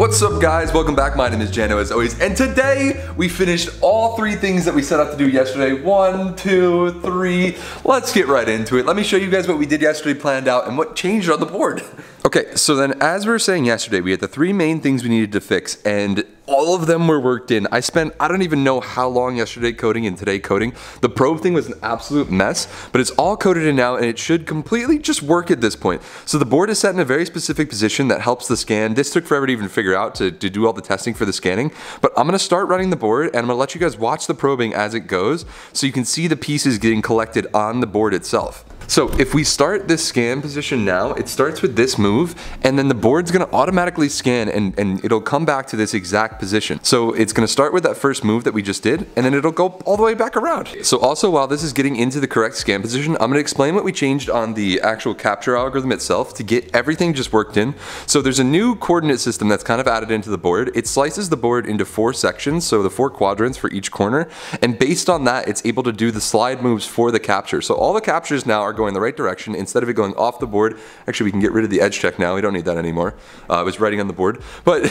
What's up guys, welcome back. My name is Jando as always, and today we finished all three things that we set out to do yesterday. 1, 2, 3, let's get right into it. Let me show you guys what we did yesterday, planned out, and what changed on the board. Okay, so then as we were saying yesterday, we had the three main things we needed to fix, and all of them were worked in. I don't even know how long yesterday coding and today coding. The probe thing was an absolute mess, but it's all coded in now and it should completely just work at this point. So the board is set in a very specific position that helps the scan. This took forever to even figure out to do all the testing for the scanning, but I'm gonna start running the board and I'm gonna let you guys watch the probing as it goes so you can see the pieces getting collected on the board itself. So if we start this scan position now, it starts with this move, and then the board's gonna automatically scan and it'll come back to this exact position. So it's gonna start with that first move that we just did, and then it'll go all the way back around. So also while this is getting into the correct scan position, I'm gonna explain what we changed on the actual capture algorithm itself to get everything just worked in. So there's a new coordinate system that's kind of added into the board. It slices the board into 4 sections, so the 4 quadrants for each corner, and based on that, it's able to do the slide moves for the capture. So all the captures now are going the right direction instead of it going off the board. Actually, we can get rid of the edge check now. We don't need that anymore. I was writing on the board, but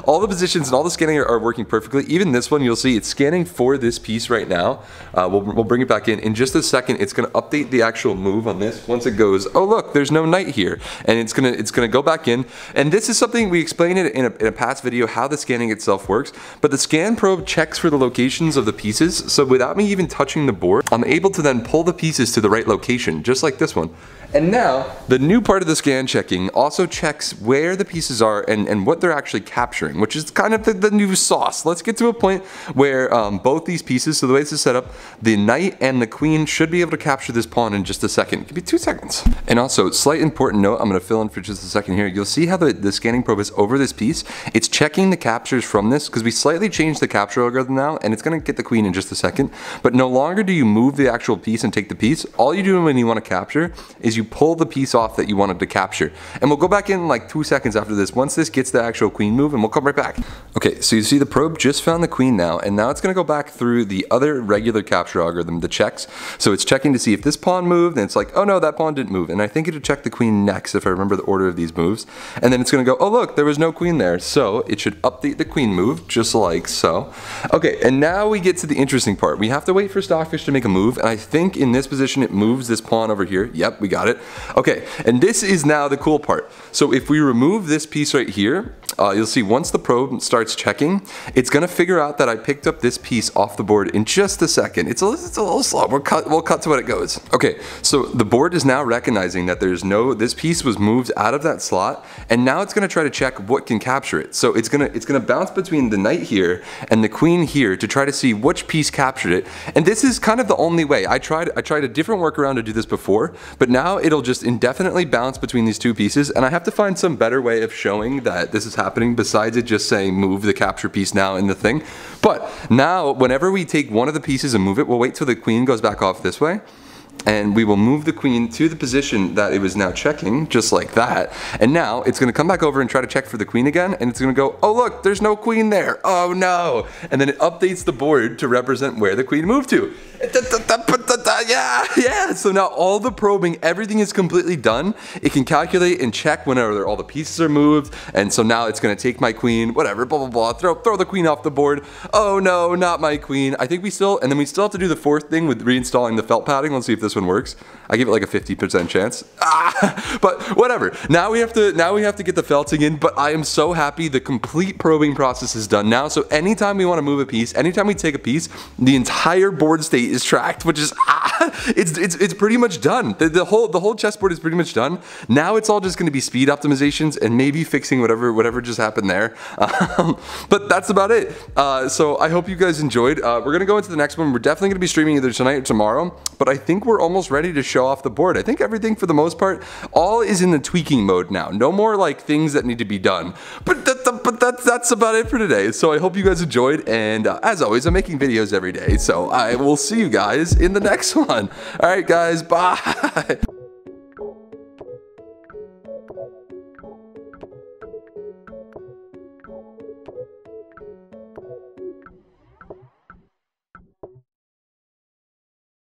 all the positions and all the scanning are working perfectly. Even this one, you'll see it's scanning for this piece right now. We'll bring it back in just a second. It's going to update the actual move on this once it goes, oh look, there's no knight here, and it's gonna go back in. And this is something we explained in a past video how the scanning itself works. But the scan probe checks for the locations of the pieces. So without me even touching the board, I'm able to then pull the pieces to the right location, just like this one. And now, the new part of the scan checking also checks where the pieces are and what they're actually capturing, which is kind of the new sauce. Let's get to a point where both these pieces, so the way this is set up, the knight and the queen should be able to capture this pawn in just a second. Give me 2 seconds. And also, slight important note, I'm gonna fill in for just a second here. You'll see how the scanning probe is over this piece. It's checking the captures from this, because we slightly changed the capture algorithm now, and it's gonna get the queen in just a second. But no longer do you move the actual piece and take the piece. All you do when you wanna capture is you pull the piece off that you wanted to capture. And we'll go back in like 2 seconds after this, once this gets the actual queen move, and we'll come right back. Okay, so you see the probe just found the queen now, and now it's gonna go back through the other regular capture algorithm, the checks. So it's checking to see if this pawn moved, and it's like, oh no, that pawn didn't move. And I think it'll check the queen next, if I remember the order of these moves. And then it's gonna go, oh look, there was no queen there. So it should update the queen move, just like so. Okay, and now we get to the interesting part. We have to wait for Stockfish to make a move, and I think in this position it moves this pawn over here. Yep, we got it. Okay, and this is now the cool part. So if we remove this piece right here, you'll see once the probe starts checking, it's gonna figure out that I picked up this piece off the board in just a second. It's a little slow. We'll cut to what it goes. Okay, so the board is now recognizing that this piece was moved out of that slot, and now it's gonna try to check what can capture it. So it's gonna bounce between the knight here and the queen here to try to see which piece captured it. And this is kind of the only way. I tried a different workaround to do this before, but now it'll just indefinitely bounce between these 2 pieces, and I have to find some better way of showing that this is happening besides it just saying move the capture piece now in the thing. But now whenever we take one of the pieces and move it, we'll wait till the queen goes back off this way, and we will move the queen to the position that it was now checking, just like that. And now it's gonna come back over and try to check for the queen again, and it's gonna go, oh look, there's no queen there, oh no. And then it updates the board to represent where the queen moved to. Yeah, so now all the probing, everything is completely done. It can calculate and check whenever all the pieces are moved, and so now it's gonna take my queen, whatever, blah, blah, blah, throw the queen off the board. Oh no, not my queen. I think we still have to do the 4th thing with reinstalling the felt padding. Let's see if this one works. I give it like a 50% chance. But whatever. Now we have to get the felting in, but I am so happy the complete probing process is done now. So anytime we want to move a piece, anytime we take a piece, the entire board state is tracked, which is it's pretty much done. The whole chessboard is pretty much done. Now it's all just going to be speed optimizations and maybe fixing whatever just happened there. But that's about it. So I hope you guys enjoyed. We're gonna go into the next one. We're definitely gonna be streaming either tonight or tomorrow, but I think we're almost ready to show off the board. I think everything for the most part all is in the tweaking mode now. No more like things that need to be done. But that's about it for today. So I hope you guys enjoyed, and as always, I'm making videos every day. So I will see you guys in the next one. All right, guys, bye.